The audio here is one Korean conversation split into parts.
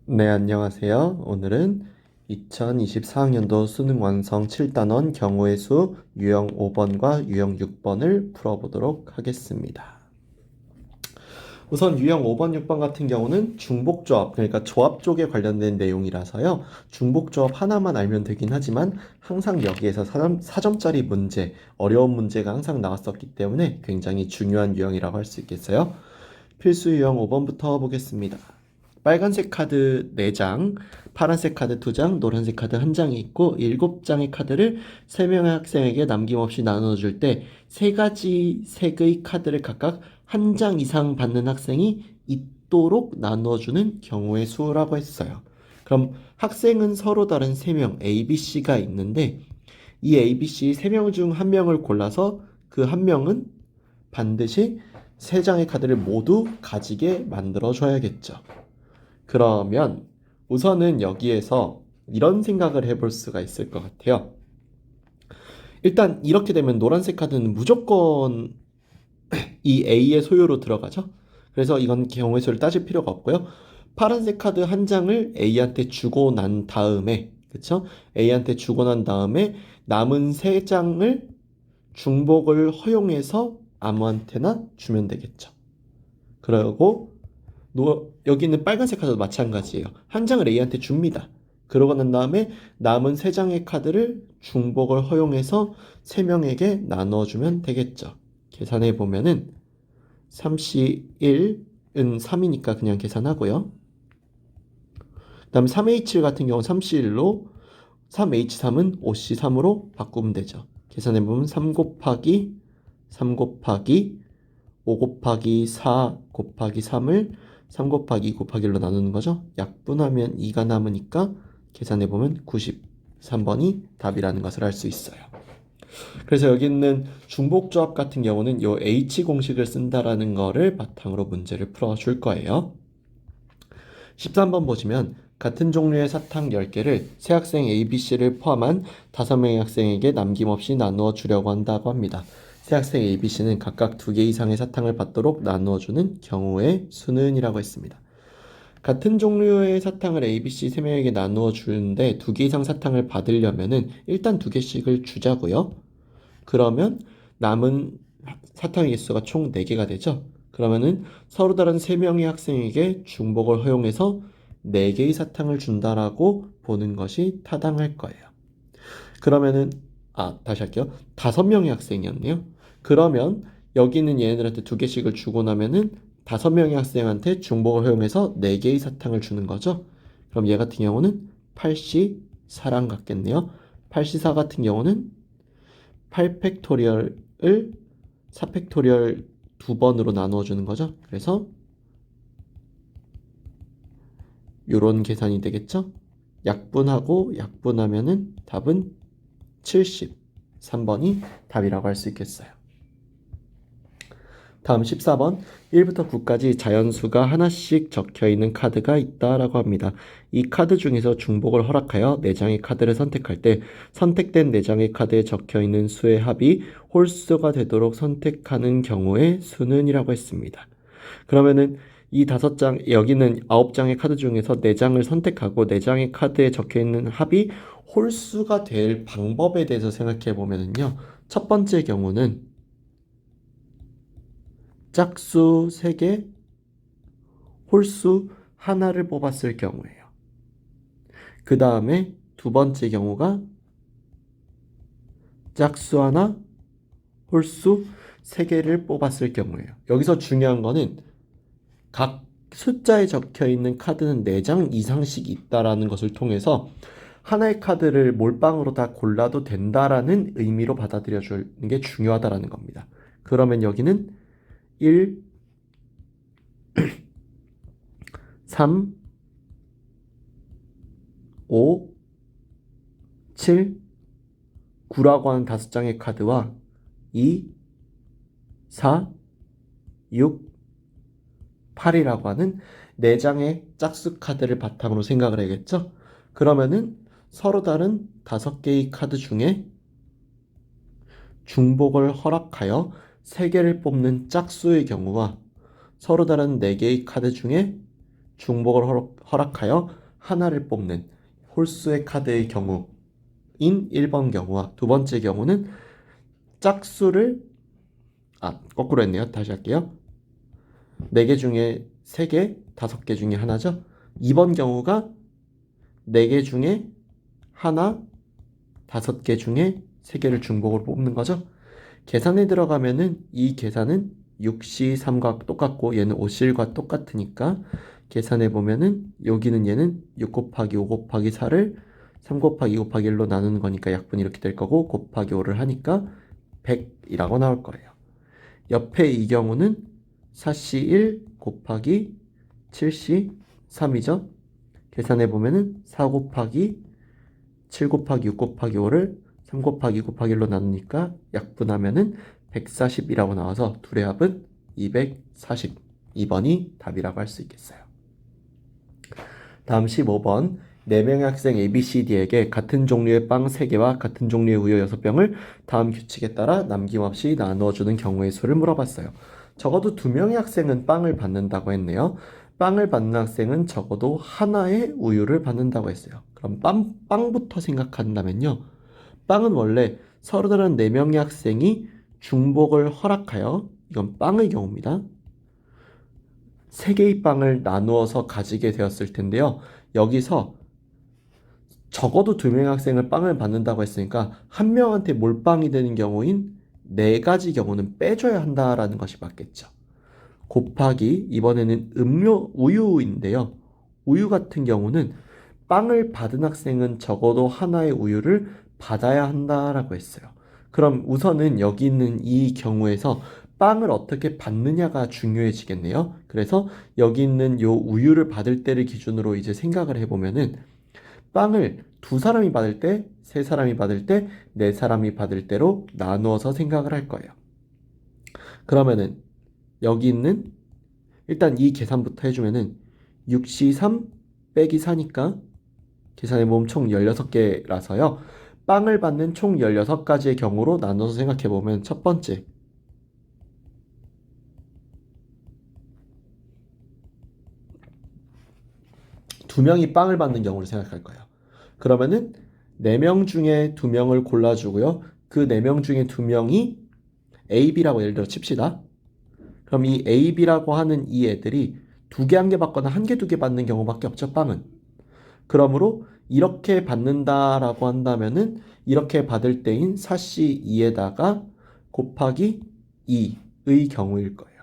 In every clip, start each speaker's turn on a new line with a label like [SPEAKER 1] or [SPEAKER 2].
[SPEAKER 1] 네, 안녕하세요. 오늘은 2024학년도 수능 완성 7단원 경우의 수 유형 5번과 유형 6번을 풀어보도록 하겠습니다. 우선 유형 5번, 6번 같은 경우는 중복조합, 그러니까 조합 쪽에 관련된 내용이라서요. 중복조합 하나만 알면 되긴 하지만 항상 여기에서 4점짜리 문제, 어려운 문제가 항상 나왔었기 때문에 굉장히 중요한 유형이라고 할 수 있겠어요. 필수 유형 5번부터 보겠습니다. 빨간색 카드 4장, 파란색 카드 2장, 노란색 카드 1장이 있고 7장의 카드를 3명의 학생에게 남김없이 나눠줄 때 3가지 색의 카드를 각각 1장 이상 받는 학생이 있도록 나눠주는 경우의 수라고 했어요. 그럼 학생은 서로 다른 3명 A, B, C가 있는데 이 A, B, C 3명 중 1명을 골라서 그 1명은 반드시 3장의 카드를 모두 가지게 만들어줘야겠죠. 그러면 우선은 여기에서 이런 생각을 해볼 수가 있을 것 같아요. 일단 이렇게 되면 노란색 카드는 무조건 이 A의 소유로 들어가죠. 그래서 이건 경우의 수를 따질 필요가 없고요. 파란색 카드 1장을 A한테 주고 난 다음에, 그쵸? A한테 주고 난 다음에 남은 3장을 중복을 허용해서 아무한테나 주면 되겠죠. 그리고 여기 있는 빨간색 카드도 마찬가지예요. 1장을 A한테 줍니다. 그러고 난 다음에 남은 3장의 카드를 중복을 허용해서 3명에게 나눠주면 되겠죠. 계산해 보면은 3C1은 3이니까 그냥 계산하고요. 그 다음에 3H 같은 경우는 3C1로 3H3은 5C3으로 바꾸면 되죠. 계산해 보면 3 곱하기 3 곱하기 5 곱하기 4 곱하기 3을 3 곱하기 2 곱하기 1로 나누는 거죠. 약분하면 2가 남으니까 계산해보면 93번이 답이라는 것을 알 수 있어요. 그래서 여기 있는 중복조합 같은 경우는 이 H 공식을 쓴다라는 거를 바탕으로 문제를 풀어줄 거예요. 13번 보시면 같은 종류의 사탕 10개를 세 학생 A, B, C를 포함한 5명의 학생에게 남김없이 나누어 주려고 한다고 합니다. 세 학생 A, B, C는 각각 2개 이상의 사탕을 받도록 나누어 주는 경우의 수는 이라고 했습니다. 같은 종류의 사탕을 A, B, C 3명에게 나누어 주는데 2개 이상 사탕을 받으려면은 일단 2개씩을 주자고요. 그러면 남은 사탕의 개수가 총 4개가 되죠. 그러면은 서로 다른 3명의 학생에게 중복을 허용해서 4개의 사탕을 준다라고 보는 것이 타당할 거예요. 그러면은 다시 할게요. 5명의 학생이었네요. 그러면 여기는 얘네들한테 2개씩을 주고 나면은 5명의 학생한테 중복을 허용해서 4개의 사탕을 주는 거죠. 그럼 얘 같은 경우는 8C4랑 같겠네요. 8C4 같은 경우는 8팩토리얼을 4팩토리얼 2번으로 나누어 주는 거죠. 그래서 요런 계산이 되겠죠. 약분하고 약분하면은 답은 70. 3번이 답이라고 할 수 있겠어요. 다음 14번 1부터 9까지 자연수가 하나씩 적혀있는 카드가 있다라고 합니다. 이 카드 중에서 중복을 허락하여 4장의 카드를 선택할 때 선택된 4장의 카드에 적혀있는 수의 합이 홀수가 되도록 선택하는 경우의 수는 이라고 했습니다. 그러면은 이 5장, 여기는 9장의 카드 중에서 4장을 선택하고 4장의 카드에 적혀있는 합이 홀수가 될 방법에 대해서 생각해 보면은요. 첫 번째 경우는 짝수 3개, 홀수 하나를 뽑았을 경우예요. 그 다음에 두 번째 경우가 짝수 하나, 홀수 3개를 뽑았을 경우예요. 여기서 중요한 거는 각 숫자에 적혀 있는 카드는 4장 이상씩 있다라는 것을 통해서 하나의 카드를 몰빵으로 다 골라도 된다라는 의미로 받아들여 주는 게 중요하다라는 겁니다. 그러면 여기는 1, 3, 5, 7, 9라고 하는 5장의 카드와 2, 4, 6, 8이라고 하는 4장의 짝수 카드를 바탕으로 생각을 해야겠죠? 그러면은 서로 다른 5개의 카드 중에 중복을 허락하여 3개를 뽑는 짝수의 경우와 서로 다른 4개의 카드 중에 중복을 허락하여 하나를 뽑는 홀수의 카드의 경우인 1번 경우와 두 번째 경우는 짝수를 거꾸로 했네요. 다시 할게요. 4개 중에 3개, 5개 중에 하나죠. 2번 경우가 4개 중에 하나, 5개 중에 3개를 중복으로 뽑는 거죠. 계산에 들어가면은 이 계산은 6시 3과 똑같고 얘는 5실과 똑같으니까 계산해 보면은 여기는 얘는 6 곱하기 5 곱하기 4를 3 곱하기 2 곱하기 1로 나누는 거니까 약분이 이렇게 될 거고 곱하기 5를 하니까 100이라고 나올 거예요. 옆에 이 경우는 4시 1 곱하기 7시 3이죠. 계산해 보면은 4 곱하기 7 곱하기 6 곱하기 5를 3 곱하기 2 곱하기 1로 나누니까 약분하면은 140이라고 나와서 둘의 합은 240. 2번이 답이라고 할 수 있겠어요. 다음 15번. 4명의 학생 ABCD에게 같은 종류의 빵 3개와 같은 종류의 우유 6병을 다음 규칙에 따라 남김없이 나누어주는 경우의 수를 물어봤어요. 적어도 2명의 학생은 빵을 받는다고 했네요. 빵을 받는 학생은 적어도 하나의 우유를 받는다고 했어요. 그럼 빵부터 생각한다면요. 빵은 원래 서로 다른 4명의 학생이 중복을 허락하여, 이건 빵의 경우입니다. 3개의 빵을 나누어서 가지게 되었을 텐데요. 여기서 적어도 2명의 학생을 빵을 받는다고 했으니까 한 명한테 몰빵이 되는 경우인 4가지 경우는 빼줘야 한다라는 것이 맞겠죠. 곱하기 이번에는 우유인데요. 우유 같은 경우는 빵을 받은 학생은 적어도 하나의 우유를 받아야 한다라고 했어요. 그럼 우선은 여기 있는 이 경우에서 빵을 어떻게 받느냐가 중요해지겠네요. 그래서 여기 있는 요 우유를 받을 때를 기준으로 이제 생각을 해보면은 빵을 2사람이 받을 때, 3사람이 받을 때, 4사람이 받을 때로 나누어서 생각을 할 거예요. 그러면은 여기 있는 일단 이 계산부터 해주면은 6시 3 빼기 4니까 계산해보면 총 16개라서요. 빵을 받는 총 16가지의 경우로 나눠서 생각해보면 첫 번째 2명이 빵을 받는 경우를 생각할 거예요. 그러면은 4명 중에 2명을 골라주고요. 그 4명 중에 2명이 A, B라고 예를 들어 칩시다. 그럼 이 A, B라고 하는 이 애들이 2개, 1개 받거나 1개, 2개 받는 경우밖에 없죠, 빵은. 그러므로 이렇게 받는다라고 한다면은 이렇게 받을 때인 4시 2에다가 곱하기 2의 경우일 거예요.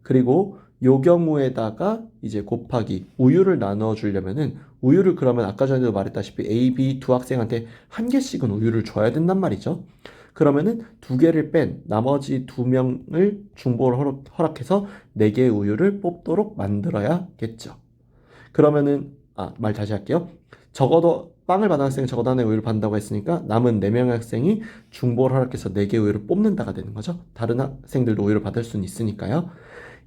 [SPEAKER 1] 그리고 요 경우에다가 이제 곱하기 우유를 나눠 주려면은 우유를 그러면 아까 전에도 말했다시피 A, B 두 학생한테 1개씩은 우유를 줘야 된단 말이죠. 그러면은 2개를 뺀 나머지 2명을 중복을 허락해서 4개의 우유를 뽑도록 만들어야겠죠. 그러면은 말 다시 할게요. 적어도 빵을 받은 학생은 적어도 하나의 우유를 받는다고 했으니까 남은 4명의 학생이 중복을 허락해서 4개의 우유를 뽑는다가 되는 거죠. 다른 학생들도 우유를 받을 수는 있으니까요.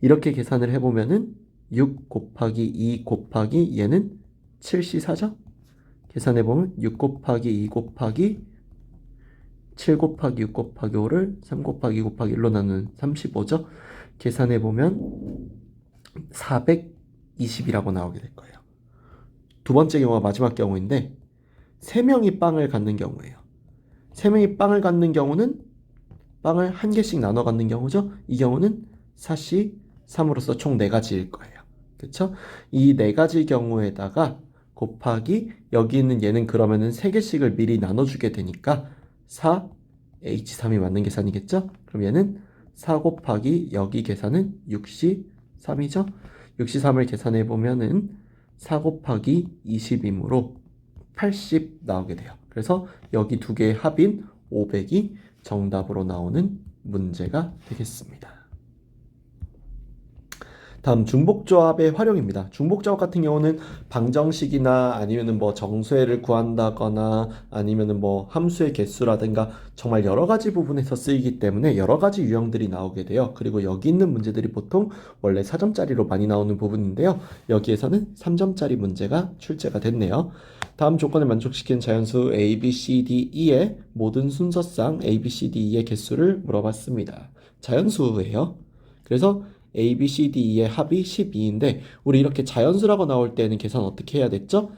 [SPEAKER 1] 이렇게 계산을 해보면은 6 곱하기 2 곱하기 얘는 7C4죠? 계산해보면 6 곱하기 2 곱하기 7 곱하기 6 곱하기 5를 3 곱하기 2 곱하기 1로 나누는 35죠? 계산해보면 420이라고 나오게 될 거예요. 두 번째 경우가 마지막 경우인데 3명이 빵을 갖는 경우예요. 3명이 빵을 갖는 경우는 빵을 1개씩 나눠 갖는 경우죠? 이 경우는 4시 3으로서 총 4가지일 거예요. 그쵸? 이 4가지 경우에다가 곱하기 여기 있는 얘는 그러면은 3개씩을 미리 나눠주게 되니까 4H3이 맞는 계산이겠죠? 그럼 얘는 4 곱하기 여기 계산은 6C3이죠? 6C3을 계산해 보면은 4 곱하기 20이므로 80 나오게 돼요. 그래서 여기 두 개의 합인 500이 정답으로 나오는 문제가 되겠습니다. 다음 중복조합의 활용입니다. 중복조합 같은 경우는 방정식이나 아니면은 뭐 정수해를 구한다거나 아니면은 뭐 함수의 개수라든가 정말 여러 가지 부분에서 쓰이기 때문에 여러 가지 유형들이 나오게 돼요. 그리고 여기 있는 문제들이 보통 원래 4점짜리로 많이 나오는 부분인데요. 여기에서는 3점짜리 문제가 출제가 됐네요. 다음 조건을 만족시키는 자연수 A, B, C, D, E의 모든 순서상 A, B, C, D, E의 개수를 물어봤습니다. 자연수예요. 그래서 A, B, C, D, E의 합이 12인데 우리 이렇게 자연수라고 나올 때는 계산 어떻게 해야 됐죠?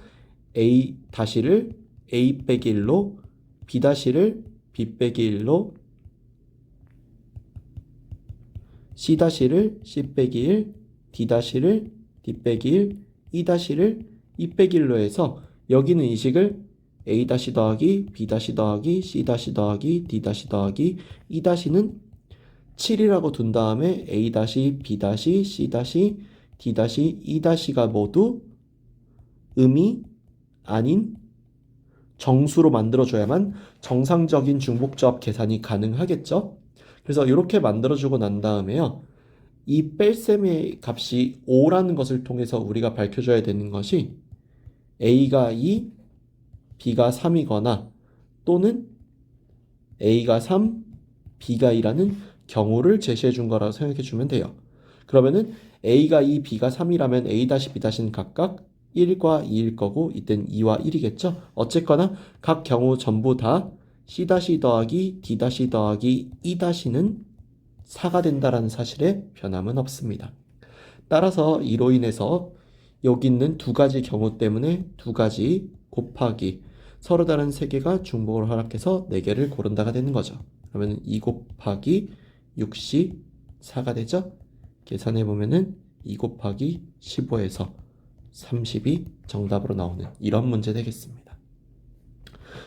[SPEAKER 1] A 다시를 A 빼기 1로 B 다시를 B 빼기 1로 C 다시를 C 빼기 1, D 다시를 D 빼기 1, E 다시를 E 빼기 1로 해서 여기는 이 식을 A 다시 더하기 B 다시 더하기 C 다시 더하기 D 다시 더하기 E 다시는 7이라고 둔 다음에 A 다시 B 다시 C 다시 D 다시 E 다시가 모두 음이 아닌 정수로 만들어줘야만 정상적인 중복조합 계산이 가능하겠죠? 그래서 이렇게 만들어주고 난 다음에요. 이 뺄셈의 값이 5라는 것을 통해서 우리가 밝혀줘야 되는 것이 A가 2, B가 3이거나 또는 A가 3, B가 2라는 경우를 제시해 준 거라고 생각해 주면 돼요. 그러면은 A가 2, B가 3이라면 A-B-는 각각 1과 2일 거고 이땐 2와 1이겠죠? 어쨌거나 각 경우 전부 다 C- 더하기 D- 더하기 E-는 4가 된다라는 사실에 변함은 없습니다. 따라서 이로 인해서 여기 있는 두 가지 경우 때문에 두 가지 곱하기 서로 다른 세 개가 중복을 허락해서 네 개를 고른다가 되는 거죠. 그러면 2 곱하기 6이 4가 되죠? 계산해 보면은 2 곱하기 15에서 30이 정답으로 나오는 이런 문제 되겠습니다.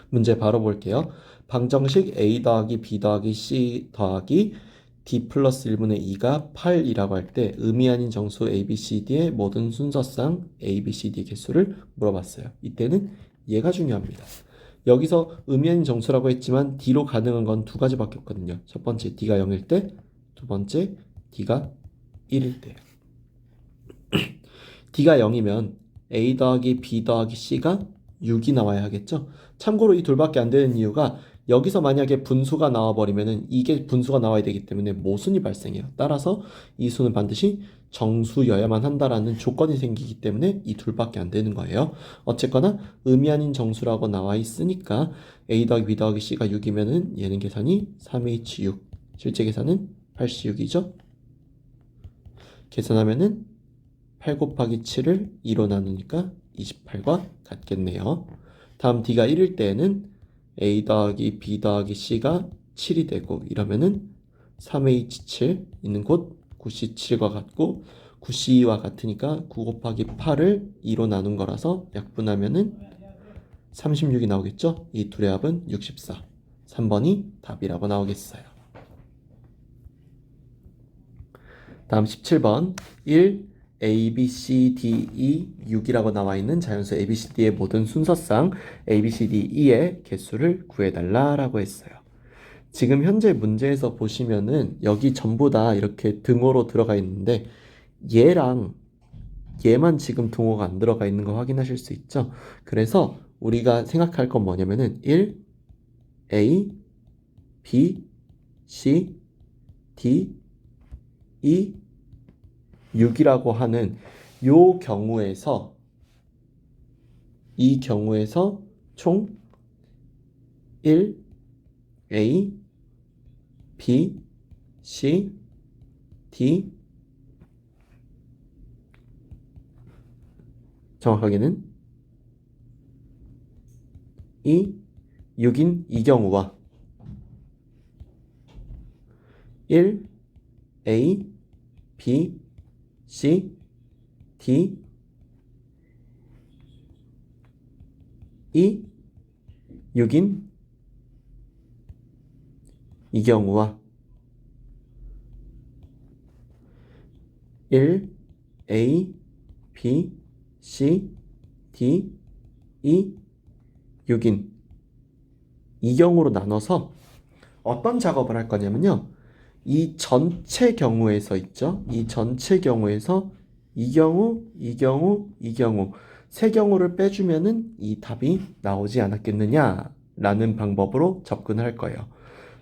[SPEAKER 1] 문제 바로 볼게요. 방정식 A 더하기 B 더하기 C 더하기 D 플러스 1분의 2가 8이라고 할 때 의미 아닌 정수 A, B, C, D의 모든 순서상 A, B, C, D의 개수를 물어봤어요. 이때는 얘가 중요합니다. 여기서 의미 아닌 정수라고 했지만 D로 가능한 건 두 가지밖에 없거든요. 첫 번째 D가 0일 때, 두 번째 D가 1일 때. D가 0이면 A 더하기 B 더하기 C가 6이 나와야 하겠죠? 참고로 이 둘밖에 안 되는 이유가 여기서 만약에 분수가 나와버리면은 이게 분수가 나와야 되기 때문에 모순이 발생해요. 따라서 이 수는 반드시 정수여야만 한다라는 조건이 생기기 때문에 이 둘밖에 안 되는 거예요. 어쨌거나 의미 아닌 정수라고 나와 있으니까 A 더하기 B 더하기 C가 6이면은 얘는 계산이 3H6. 실제 계산은 86이죠? 계산하면은 8 곱하기 7을 2로 나누니까 28과 같겠네요. 다음 D가 1일 때에는 A 더하기 B 더하기 C가 7이 되고 이러면은 3H7 있는 곳 9C7과 같고 9C2와 같으니까 9 곱하기 8을 2로 나눈 거라서 약분하면은 36이 나오겠죠? 이 둘의 합은 64. 3번이 답이라고 나오겠어요. 다음 17번 1 A, B, C, D, E 6이라고 나와 있는 자연수 A, B, C, D의 모든 순서상 A, B, C, D, E의 개수를 구해달라라고 했어요. 지금 현재 문제에서 보시면은 여기 전부 다 이렇게 등호로 들어가 있는데 얘랑 얘만 지금 등호가 안 들어가 있는 거 확인하실 수 있죠? 그래서 우리가 생각할 건 뭐냐면은 1 A, B, C, D, E 6이라고 하는 요 경우에서 이 경우에서 총 1, A, B, C, D 정확하게는 6인 이 경우와 1, A, B, C, D, E 6인 이 경우와 1, A, B, C, D, E 6인 이 경우로 나눠서 어떤 작업을 할 거냐면요. 이 전체 경우에서 있죠. 이 전체 경우에서 이 경우, 이 경우, 이 경우 세 경우를 빼주면은 이 답이 나오지 않았겠느냐라는 방법으로 접근할 거예요.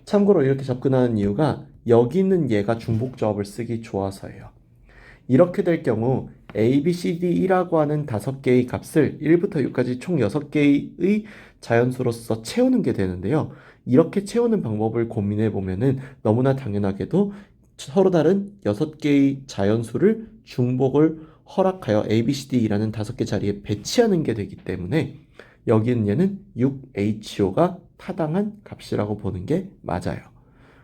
[SPEAKER 1] 참고로 이렇게 접근하는 이유가 여기 있는 얘가 중복조합을 쓰기 좋아서예요. 이렇게 될 경우 A, B, C, D라고 하는 5개의 값을 1부터 6까지 총 6개의 자연수로서 채우는 게 되는데요. 이렇게 채우는 방법을 고민해 보면은 너무나 당연하게도 서로 다른 6개의 자연수를 중복을 허락하여 A, B, C, D라는 5개 자리에 배치하는 게 되기 때문에 여기 있는 얘는 6HO가 타당한 값이라고 보는 게 맞아요.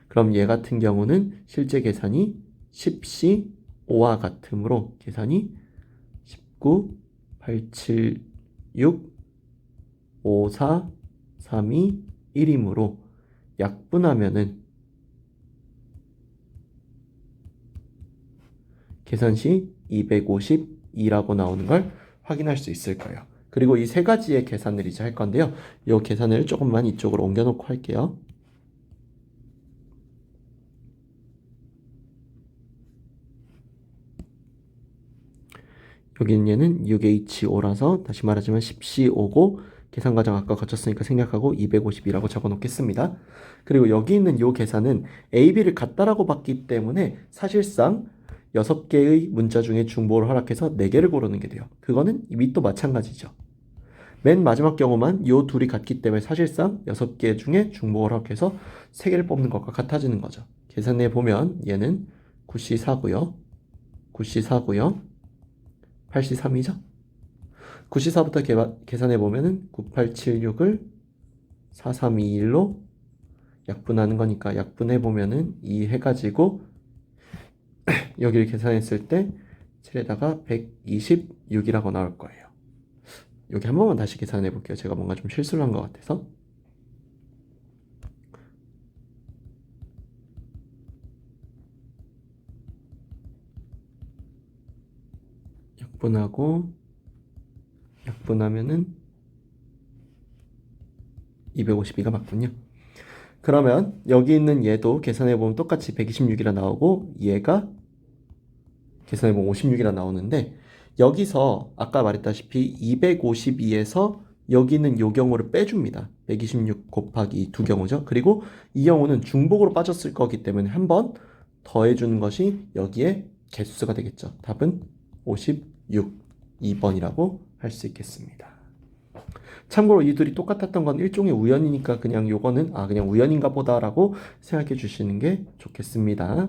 [SPEAKER 1] 그럼 얘 같은 경우는 실제 계산이 10C 5와 같으므로 계산이 19, 87, 6, 5, 4, 3, 2, 1이므로 약분하면은 계산 시 252라고 나오는 걸 확인할 수 있을 거예요. 그리고 이 세 가지의 계산을 이제 할 건데요. 이 계산을 조금만 이쪽으로 옮겨놓고 할게요. 여기 있는 얘는 6H5라서 다시 말하지만 10C5고 계산 과정 아까 거쳤으니까 생략하고 252라고 적어 놓겠습니다. 그리고 여기 있는 이 계산은 A, B를 같다라고 봤기 때문에 사실상 6개의 문자 중에 중복을 허락해서 4개를 고르는 게 돼요. 그거는 이미 또 마찬가지죠. 맨 마지막 경우만 이 둘이 같기 때문에 사실상 6개 중에 중복을 허락해서 3개를 뽑는 것과 같아지는 거죠. 계산해 보면 얘는 9C4고요. 9C4고요. 8C3이죠. 94부터 계산해 보면은 9876을 4321로 약분하는 거니까 약분해 보면은 2 해가지고 여기를 계산했을 때 7에다가 126이라고 나올 거예요. 여기 한 번만 다시 계산해 볼게요. 제가 뭔가 좀 실수를 한 것 같아서. 약분하면은 252가 맞군요. 그러면 여기 있는 얘도 계산해보면 똑같이 126이라 나오고 얘가 계산해보면 56이라 나오는데 여기서 아까 말했다시피 252에서 여기 있는 요 경우를 빼줍니다. 126 곱하기 두 경우죠. 그리고 이 경우는 중복으로 빠졌을 거기 때문에 한 번 더해주는 것이 여기에 개수가 되겠죠. 답은 56, 2번이라고 할 수 있겠습니다. 참고로 이 둘이 똑같았던 건 일종의 우연이니까 그냥 요거는 그냥 우연인가 보다라고 생각해 주시는 게 좋겠습니다.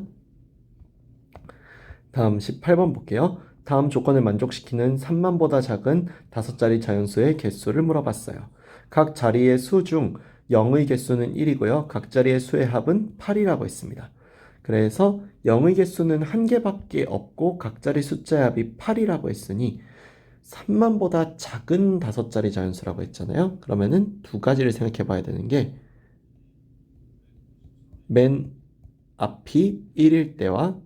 [SPEAKER 1] 다음 18번 볼게요. 다음 조건을 만족시키는 3만보다 작은 5자리 자연수의 개수를 물어봤어요. 각 자리의 수 중 0의 개수는 1이고요. 각 자리의 수의 합은 8이라고 했습니다. 그래서 0의 개수는 한 개밖에 없고 각 자리 숫자의 합이 8이라고 했으니 3만보다 작은 5자리 자연수라고 했잖아요. 그러면은 두 가지를 생각해 봐야 되는 게 맨 앞이 1일 때와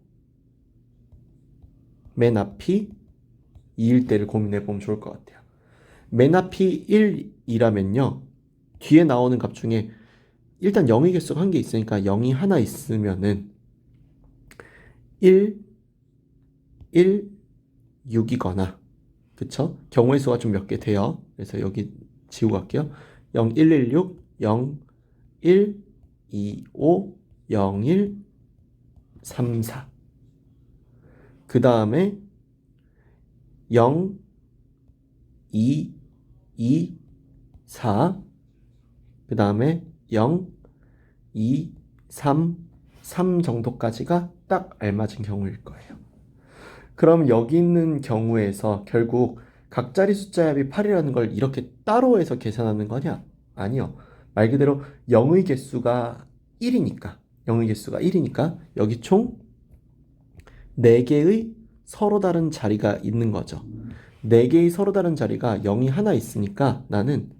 [SPEAKER 1] 맨 앞이 2일 때를 고민해 보면 좋을 것 같아요. 맨 앞이 1이라면요. 뒤에 나오는 값 중에 일단 0의 개수가 한 개 있으니까 0이 하나 있으면은 1, 1, 6이거나 그쵸? 경우의 수가 좀 몇 개 돼요. 그래서 여기 지우고 갈게요. 0, 1, 1, 6, 0, 1, 2, 5, 0, 1, 3, 4. 그 다음에 0, 2, 2, 4. 그 다음에 0, 2, 3, 3 정도까지가 딱 알맞은 경우일 거예요. 그럼 여기 있는 경우에서 결국 각 자리 숫자의 합이 8이라는 걸 이렇게 따로 해서 계산하는 거냐? 아니요. 말 그대로 0의 개수가 1이니까 0의 개수가 1이니까 여기 총 4개의 서로 다른 자리가 있는 거죠. 4개의 서로 다른 자리가 0이 하나 있으니까 나는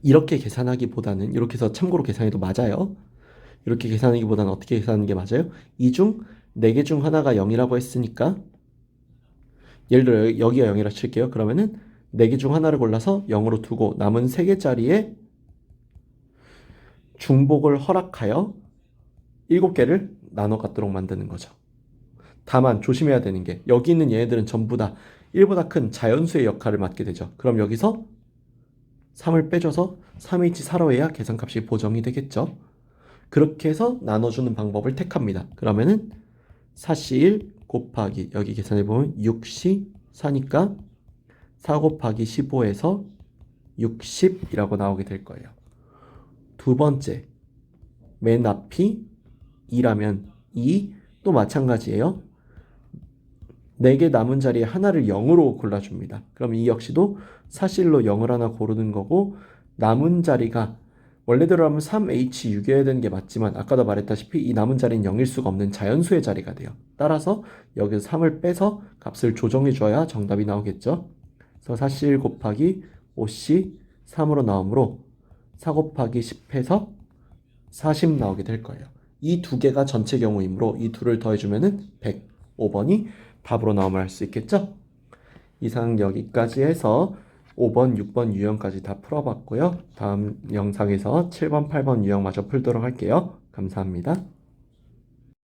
[SPEAKER 1] 이렇게 계산하기보다는 이렇게 해서 참고로 계산해도 맞아요. 이렇게 계산하기보다는 어떻게 계산하는 게 맞아요? 이 중 4개 중 하나가 0이라고 했으니까 예를 들어 여기가 0이라 칠게요. 그러면은 4개 중 하나를 골라서 0으로 두고 남은 3개짜리에 중복을 허락하여 7개를 나눠 갖도록 만드는 거죠. 다만 조심해야 되는 게 여기 있는 얘네들은 전부 다 1보다 큰 자연수의 역할을 맡게 되죠. 그럼 여기서 3을 빼줘서 3H4로 해야 계산값이 보정이 되겠죠. 그렇게 해서 나눠주는 방법을 택합니다. 그러면은 4C1 곱하기 여기 계산해보면 6C4니까 4 곱하기 15에서 60이라고 나오게 될 거예요. 두 번째, 맨 앞이 2라면 2, 또 마찬가지예요. 4개 남은 자리에 하나를 0으로 골라줍니다. 그럼 이 역시도 사실로 0을 하나 고르는 거고, 남은 자리가 원래대로 하면 3H6이어야 되는 게 맞지만 아까도 말했다시피 이 남은 자리는 0일 수가 없는 자연수의 자리가 돼요. 따라서 여기서 3을 빼서 값을 조정해 줘야 정답이 나오겠죠. 그래서 47 곱하기 5C 3으로 나오므로 4 곱하기 10 해서 40 나오게 될 거예요. 이 두 개가 전체 경우이므로 이 둘을 더해주면은 105번이 답으로 나오면 할 수 있겠죠? 이상 여기까지 해서 5번, 6번 유형까지 다 풀어봤고요. 다음 영상에서 7번, 8번 유형 마저 풀도록 할게요. 감사합니다.